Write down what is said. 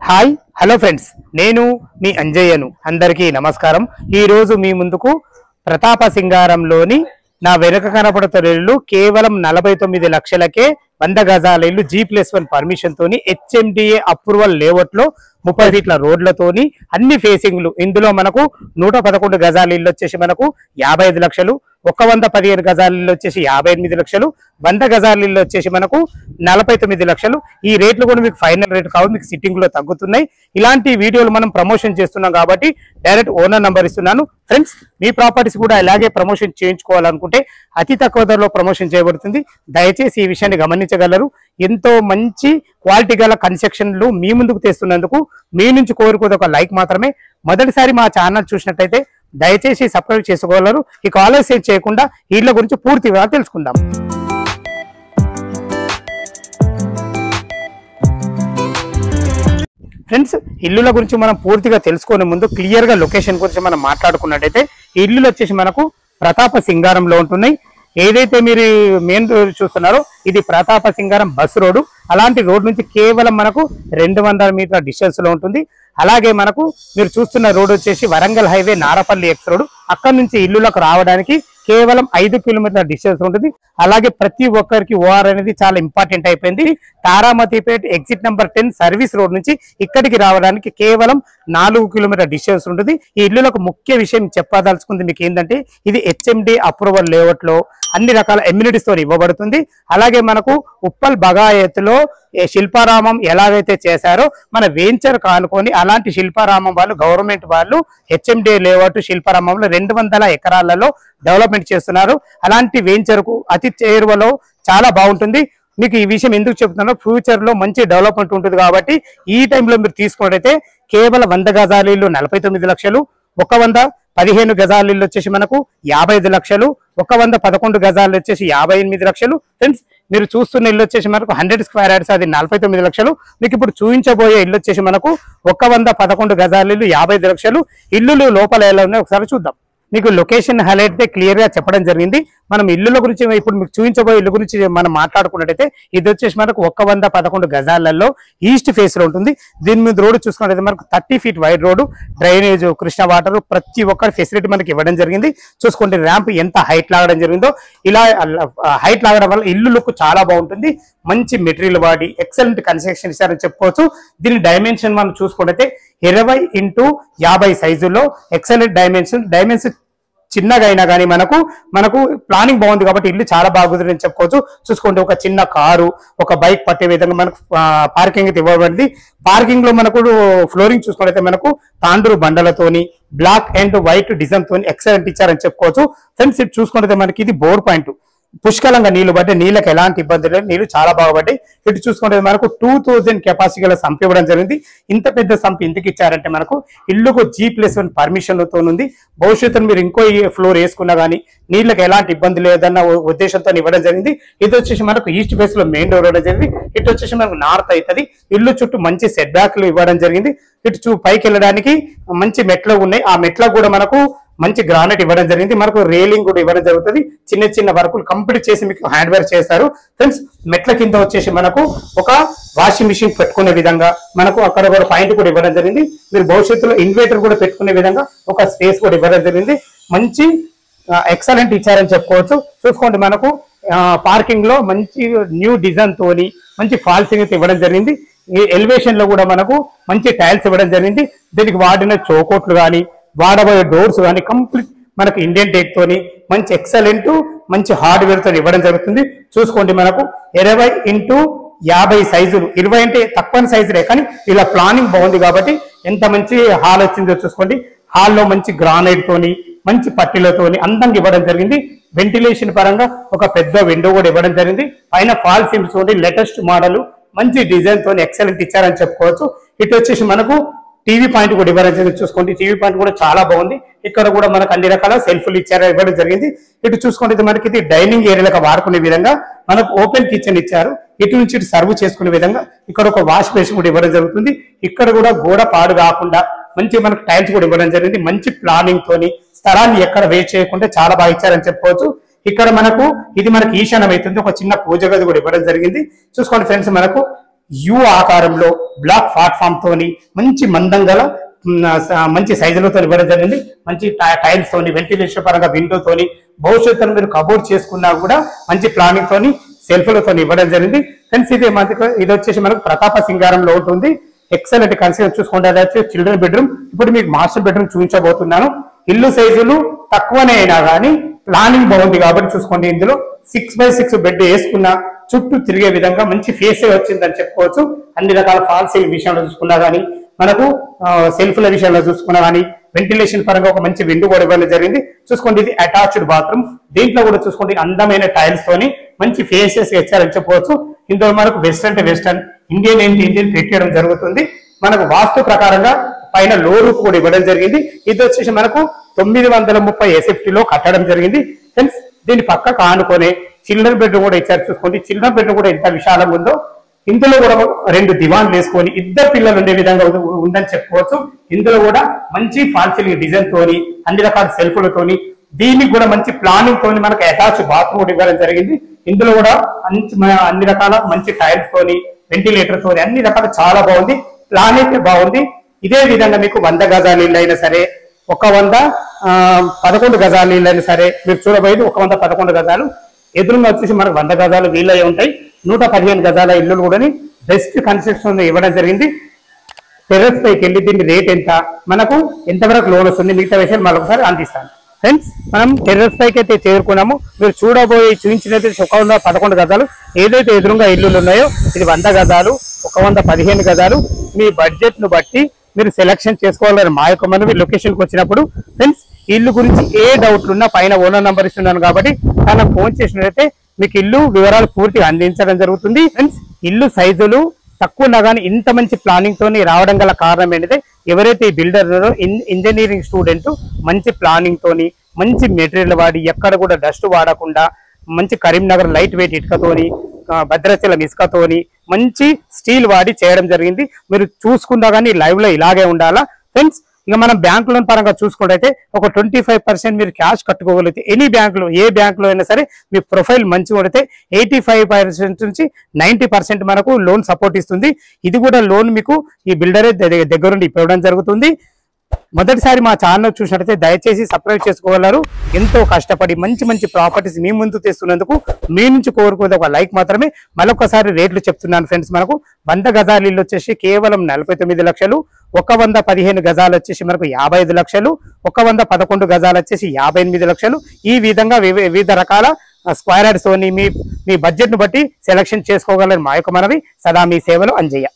Hi hello friends, నేను మీ అంజయ్యను. అందరికీ నమస్కారం. ఈరోజు మీ ముందుకు ప్రతాప సింగారంలోని నా వెనుక కనపడుతున్న ఇల్లు కేవలం 49 లక్షలకే 100 గజాల ఇల్లు G+1 పర్మిషన్ తోని HMDA అప్రూవల్ లేఅవుట్ లో 30 ఫీట్ల రోడ్లతోని అన్ని ఫేసింగ్లు. ఇందులో మనకు 111 గజాల ఇల్లు వచ్చేసి మనకు 55 లక్షలు, 115 గజాల ఇల్లు వచ్చేసి 58 లక్షలు, 100 గజాల ఇల్లు వచ్చేసి మనకు 49 లక్షలు. ఈ రేట్లు కూడా మీకు ఫైనల్ రేట్ కావు, మీకు సిట్టింగ్ లో తగ్గుతున్నాయి. ఇలాంటి వీడియోలు మనం ప్రమోషన్ చేస్తున్నాం కాబట్టి డైరెక్ట్ ఓనర్ నంబర్ ఇస్తున్నాను. ఫ్రెండ్స్, మీ ప్రాపర్టీస్ కూడా ఇలాగే ప్రమోషన్ చేయించుకోవాలనుకుంటే అతి తక్కువ ధరలో ప్రమోషన్ చేయబడుతుంది. దయచేసి ఈ విషయాన్ని గమనించగలరు. ఎంతో మంచి క్వాలిటీ గల కన్స్ట్రక్షన్లు మీ ముందుకు తెస్తున్నందుకు మీ నుంచి కోరుకోదు ఒక లైక్ మాత్రమే. మొదటిసారి మా ఛానల్ చూసినట్టయితే దయచేసి సబ్స్క్రైబ్ చేసుకోగలరు. ఈ ఆలస్యం చేయకుండా వీళ్ళ గురించి పూర్తిగా తెలుసుకుందాం. ఫ్రెండ్స్, ఇల్లుల గురించి మనం పూర్తిగా తెలుసుకునే ముందు క్లియర్ గా లొకేషన్ గురించి మనం మాట్లాడుకున్నట్టయితే ఈ ఇల్లులు వచ్చేసి మనకు ప్రతాప సింగారంలో ఉంటున్నాయి. ఏదైతే మీరు మెయిన్ రోడ్ చూస్తున్నారో ఇది ప్రతాప సింగారం బస్ రోడ్డు. అలాంటి రోడ్ నుంచి కేవలం మనకు 200 మీటర్ల డిస్టెన్స్ లో ఉంటుంది. అలాగే మనకు మీరు చూస్తున్న రోడ్ వచ్చేసి Warangal highway Narapally X road. అక్కడ నుంచి ఇల్లులకు రావడానికి కేవలం 5 కిలోమీటర్ల డిస్టెన్స్ ఉంటుంది. అలాగే ప్రతి ఒక్కరికి ఓఆర్ అనేది చాలా ఇంపార్టెంట్ అయిపోయింది. Taramatipet exit number 10 service road నుంచి ఇక్కడికి రావడానికి కేవలం 4 కిలోమీటర్ల డిస్టెన్స్ ఉంటుంది. ఈ ఇల్లులకు ముఖ్య విషయం చెప్పదలుచుకుంది మీకు ఏంటంటే ఇది HMD అప్రూవల్ లేఅవుట్ లో అన్ని రకాల ఎమ్యూనిటీస్ తో ఇవ్వబడుతుంది. అలాగే మనకు ఉప్పల్ బగాయత్లో శిల్పారామం ఎలాగైతే చేశారో మన వెంచర్ కానుకొని అలాంటి శిల్పారామం వాళ్ళు గవర్నమెంట్ వాళ్ళు HMD లేఅవుట్ శిల్పారామంలో 200 ఎకరాలలో డెవలప్మెంట్ చేస్తున్నారు. అలాంటి వెంచర్ కు అతి చేరువలో చాలా బాగుంటుంది. మీకు ఈ విషయం ఎందుకు చెప్తున్నానో ఫ్యూచర్ లో మంచి డెవలప్మెంట్ ఉంటుంది కాబట్టి ఈ టైంలో మీరు తీసుకున్నట్టయితే కేవలం 100 గజాల ఇల్లు 49 లక్షలు, 115 గజాల ఇల్లు వచ్చేసి మనకు 55 లక్షలు, 111 గజాలు వచ్చేసి 58 లక్షలు. ఫ్రెండ్స్, మీరు చూస్తున్న ఇల్లు వచ్చేసి మనకు 100 స్క్వేర్ యార్డ్స్ అది 49 లక్షలు. మీకు ఇప్పుడు చూపించబోయే ఇల్లు వచ్చేసి మనకు 111 గజాల ఇల్లు 55 లక్షలు. ఇల్లులు లోపల ఎలా ఉన్నాయో ఒకసారి చూద్దాం. మీకు లొకేషన్ హైలైట్ క్లియర్ గా చెప్పడం జరిగింది. మనం ఇల్లుల గురించి ఇప్పుడు మీకు చూపించబోయే ఇల్లు గురించి మనం మాట్లాడుకున్నట్టయితే ఇది వచ్చేసి మనకు 111 గజాలలో ఈస్ట్ ఫేస్ లో ఉంటుంది. దీని మీద రోడ్డు చూసుకున్నట్టయితే మనకు 30 feet wide road, drainage, Krishna water ప్రతి ఒక్క ఫెసిలిటీ మనకి ఇవ్వడం జరిగింది. చూసుకుంటే ర్యాంప్ ఎంత హైట్ లాగడం జరిగిందో. ఇలా హైట్ లాగడం వల్ల ఇల్లు లుక్ చాలా బాగుంటుంది. మంచి మెటీరియల్ వాడి ఎక్సలెంట్ కన్స్ట్రక్షన్ ఇచ్చారని చెప్పుకోవచ్చు. దీని డైమెన్షన్ మనం చూసుకుంటే 20x50 సైజులో ఎక్సలెంట్ డైమెన్షన్ చిన్నగా అయినా కానీ మనకు ప్లానింగ్ బాగుంది కాబట్టి ఇల్లు చాలా బాగుంది అని చెప్పుకోవచ్చు. చూసుకోండి, ఒక చిన్న కారు, ఒక బైక్ పట్టే విధంగా మనకు పార్కింగ్ అయితే ఇవ్వబడింది. పార్కింగ్ లో మనకు ఫ్లోరింగ్ చూసుకుంటే మనకు తాండూరు బండలతోని బ్లాక్ అండ్ వైట్ డిజైన్ తోని ఎక్సలెంట్ ఇచ్చారని చెప్పుకోవచ్చు. ఫ్రెండ్స్, ఇది చూసుకుంటే మనకి ఇది బోర్ పాయింట్. పుష్కలంగా నీళ్లు పడ్డాయి, నీళ్ళకి ఎలాంటి ఇబ్బంది లేదు, నీళ్లు చాలా బాగుపడ్డాయి. ఇటు చూసుకుంటే మనకు 2000 కెపాసిటీ గల సంప్ ఇవ్వడం జరిగింది. ఇంత పెద్ద సంప్ ఎందుకు ఇచ్చారంటే మనకు ఇల్లుకు G+1 పర్మిషన్ తో ఉంది. భవిష్యత్తులో మీరు ఇంకో ఫ్లోర్ వేసుకున్నా కానీ నీళ్ళకి ఎలాంటి ఇబ్బంది లేదన్న ఉద్దేశంతో ఇవ్వడం జరిగింది. ఇది వచ్చేసి మనకు ఈస్ట్ ఫేస్ లో మెయిన్ డోర్ ఇవ్వడం జరిగింది. ఇటు వచ్చేసి మనకు నార్త్ అవుతుంది. ఇల్లు చుట్టూ మంచి సెట్ బ్యాక్లు ఇవ్వడం జరిగింది. ఇటు పైకి వెళ్ళడానికి మంచి మెట్లు ఉన్నాయి. ఆ మెట్లకు కూడా మనకు మంచి గ్రానైట్ ఇవ్వడం జరిగింది. మనకు రేలింగ్ కూడా ఇవ్వడం జరుగుతుంది. చిన్న చిన్న వర్కులు కంప్లీట్ చేసి మీకు హ్యాండ్ వర్క్ చేస్తారు. ఫ్రెండ్స్, మెట్ల కింద వచ్చేసి మనకు ఒక వాషింగ్ మిషన్ పెట్టుకునే విధంగా మనకు అక్కడ కూడా పాయింట్ కూడా ఇవ్వడం జరిగింది. మీరు భవిష్యత్తులో ఇన్వర్టర్ కూడా పెట్టుకునే విధంగా ఒక స్పేస్ కూడా ఇవ్వడం జరిగింది. మంచి ఎక్సలెంట్ ఇచ్చారని చెప్పుకోవచ్చు. చూసుకోండి, మనకు పార్కింగ్ లో మంచి న్యూ డిజైన్ తోని మంచి ఫాల్సింగ్ అయితే ఇవ్వడం జరిగింది. ఈ ఎలివేషన్ లో కూడా మనకు మంచి టైల్స్ ఇవ్వడం జరిగింది. దీనికి వాడిన చౌకోట్లు కానీ వాడబోయే డోర్స్ కానీ కంప్లీట్ మనకు ఇండియన్ టేక్ తోని మంచి ఎక్సలెంట్ మంచి హార్డ్వేర్ తో ఇవ్వడం జరుగుతుంది. చూసుకోండి, మనకు 20x50 సైజులు, 20 అంటే తక్కువ సైజులే కానీ ఇలా ప్లానింగ్ బాగుంది కాబట్టి ఎంత మంచి హాల్ వచ్చిందో చూసుకోండి. హాల్లో మంచి గ్రానైట్ తోని మంచి పట్టీలతోని అందంగా ఇవ్వడం జరిగింది. వెంటిలేషన్ పరంగా ఒక పెద్ద విండో కూడా ఇవ్వడం జరిగింది. పైన ఫాల్ సిమ్స్ తోని లేటెస్ట్ మోడల్ మంచి డిజైన్ తోని ఎక్సలెంట్ ఇచ్చారని చెప్పుకోవచ్చు. ఇటు వచ్చేసి మనకు టీవీ పాయింట్ కూడా ఇవ్వడం జరిగింది. చూసుకోండి, టీవీ పాయింట్ కూడా చాలా బాగుంది. ఇక్కడ కూడా మనకు అన్ని రకాల సెల్ఫ్లు ఇవ్వడం జరిగింది. ఇటు చూసుకుంటే మనకి ఇది డైనింగ్ ఏరియాలకు వాడుకునే విధంగా మనకు ఓపెన్ కిచెన్ ఇచ్చారు. ఇటు నుంచి ఇటు సర్వ్ చేసుకునే విధంగా ఇక్కడ ఒక వాష్ బేసిన్ కూడా ఇవ్వడం జరుగుతుంది. ఇక్కడ కూడా గోడ పాడు కాకుండా మంచి మనకు టైల్స్ కూడా ఇవ్వడం జరిగింది. మంచి ప్లానింగ్ తోని స్థలాన్ని ఎక్కడ వేస్ట్ చేయకుండా చాలా బాగా ఇచ్చారని చెప్పుకోవచ్చు. ఇక్కడ మనకు ఇది మనకి ఈశాన్యం అవుతుంది. ఒక చిన్న పూజ గది కూడా ఇవ్వడం జరిగింది. చూసుకోండి ఫ్రెండ్స్, మనకు యు ఆకారంలో బ్లాక్ ప్లాట్ఫామ్ తోని మంచి మందం గల మంచి సైజులతో ఇవ్వడం జరిగింది. మంచి టైల్స్ తోని, వెంటిలేషన్ పరంగా విండో తోని, భవిష్యత్తులో మీరు కబోర్డ్ చేసుకున్నా కూడా మంచి ప్లానింగ్ తోని సెల్ఫ్లతో ఇవ్వడం జరిగింది. ఫ్రెండ్స్ ఇది వచ్చేసి మనకు ప్రతాప సింగారంలో ఉంటుంది. ఎక్సలెంట్ కన్స్ట్రక్షన్ చూసుకుంటే చిల్డ్రన్ బెడ్రూమ్. ఇప్పుడు మీకు మాస్టర్ బెడ్రూమ్ చూపించబోతున్నాను. ఇల్లు సైజులు తక్కువనే అయినా కానీ ప్లానింగ్ బాగుంది కాబట్టి చూసుకోండి. ఇందులో 6x6 బెడ్ వేసుకున్న చుట్టూ తిరిగే విధంగా మంచి ఫేసే వచ్చిందని చెప్పుకోవచ్చు. అన్ని రకాల ఫాల్ సీలింగ్ విషయంలో చూసుకున్నా కానీ, మనకు సెల్ఫ్ల విషయంలో చూసుకున్నా కానీ, వెంటిలేషన్ పరంగా ఒక మంచి విండో కూడా ఇవ్వడం జరిగింది. చూసుకోండి, ఇది అటాచ్డ్ బాత్రూమ్. దీంట్లో కూడా చూసుకోండి అందమైన టైల్స్ తోని మంచి ఫేసెస్ ఇచ్చారని చెప్పవచ్చు. ఇందులో మనకు వెస్టర్న్ టు వెస్టర్న్, ఇండియన్ ఏంటి ఇండియన్ పెట్టడం జరుగుతుంది. మనకు వాస్తు ప్రకారంగా పైన లో రూఫ్ కూడా ఇవ్వడం జరిగింది. ఇది వచ్చేసి మనకు 930 SFT లో కట్టడం జరిగింది. ఫ్రెండ్స్ దీని పక్కకు ఆనుకొని చిల్డ్రన్ బెడ్రూమ్ కూడా ఇచ్చారు. చూసుకోండి, చిల్డ్రన్ బెడ్రూమ్ కూడా ఎంత విశాలంగా ఉందో. ఇందులో కూడా 2 దివాన్లు వేసుకొని ఇద్దరు పిల్లలు ఉండే విధంగా ఉందని చెప్పుకోవచ్చు. ఇందులో కూడా మంచి ఫాల్ సీలింగ్ డిజైన్ తోని, అన్ని రకాల సెల్ఫ్లతోని, దీనికి కూడా మంచి ప్లానింగ్ తోని మనకు అటాచ్ బాత్రూమ్ కూడా ఇవ్వడం జరిగింది. ఇందులో కూడా అన్ని రకాల మంచి టైల్స్ తోని, వెంటిలేటర్ తోని అన్ని రకాల చాలా బాగుంది. ప్లానింగ్ బాగుంది. ఇదే విధంగా మీకు 100 గజాల ఇల్లు అయినా సరే, 111 గజాల ఇల్లు అయినా సరే, మీరు చూడబోయేది 111 గజాలు. ఎదురుగా వచ్చేసి మనకు 100 గజాలు వీళ్ళే ఉంటాయి. 115 గజాల ఇల్లు కూడా బెస్ట్ కన్స్ట్రక్షన్ ఇవ్వడం జరిగింది. టెర్రస్ పైకి వెళ్ళి దీని రేట్ ఎంత, మనకు ఎంతవరకు లోన్ వస్తుంది, మిగతా విషయాలు మరొకసారి అందిస్తాను. ఫ్రెండ్స్ మనం టెర్రస్ పైకి అయితే చేరుకున్నాము. మీరు చూపించినట్టు 111 గజాలు ఏదైతే ఎదురుగా ఇల్లులు ఉన్నాయో ఇది 100 గజాలు, 115 గజాలు. మీ బడ్జెట్ ను బట్టి మీరు సెలెక్షన్ చేసుకోవాలని మా యొక్క మనవి. లొకేషన్కి వచ్చినప్పుడు ఫ్రెండ్స్ ఇల్లు గురించి ఏ డౌట్లు ఉన్నా పైన ఓనర్ నంబర్ ఇస్తున్నాను కాబట్టి తనకు ఫోన్ చేసినట్లయితే మీకు ఇల్లు వివరాలు పూర్తిగా అందించడం జరుగుతుంది. ఫ్రెండ్స్ ఇల్లు సైజులు తక్కువ ఉన్నా కానీ ఇంత మంచి ప్లానింగ్ తోని రావడం గల కారణం ఏంటంటే, ఎవరైతే ఈ బిల్డర్ ఇంజనీరింగ్ స్టూడెంట్ మంచి ప్లానింగ్ తోని, మంచి మెటీరియల్ వాడి, ఎక్కడ కూడా డస్ట్ వాడకుండా, మంచి కరీంనగర్ లైట్ వెయిట్ ఇటుకతోని, భద్రాచలం ఇసుకతోని, మంచి స్టీల్ వాడి చేయడం జరిగింది. మీరు చూసుకున్నా కానీ లైవ్ లో ఇలాగే ఉండాలా. ఫ్రెండ్స్ ఇక మనం బ్యాంక్ లోన్ పరంగా చూసుకుంటే ఒక 25% మీరు క్యాష్ కట్టుకోగలిగితే, ఎనీ బ్యాంకులో ఏ బ్యాంకులో అయినా సరే మీ ప్రొఫైల్ మంచిగా ఉంటే 85% నుంచి 90% మనకు లోన్ సపోర్ట్ ఇస్తుంది. ఇది కూడా లోన్ మీకు ఈ బిల్డరే దగ్గరుండి ఇవ్వడం జరుగుతుంది. మొదటిసారి మా ఛానల్ చూసినట్లయితే దయచేసి సబ్స్క్రైబ్ చేసుకోగలరు. ఎంతో కష్టపడి మంచి మంచి ప్రాపర్టీస్ మీ ముందు తెస్తున్నందుకు మీ నుంచి కోరుకునేది ఒక లైక్ మాత్రమే. మరొకసారి రేట్లు చెప్తున్నాను ఫ్రెండ్స్. మనకు 100 గజాల ఇల్లు వచ్చేసి కేవలం 49 లక్షలు, 115 గజాలు వచ్చేసి మనకు 55 లక్షలు, 111 గజాలు వచ్చేసి 58 లక్షలు. ఈ విధంగా వివిధ రకాల స్క్వేర్ యార్డ్స్ తోని మీ బడ్జెట్ ను బట్టి సెలెక్షన్ చేసుకోగలరు మా యొక్క మనవి. సదా మీ సేవలో అంజయ్య.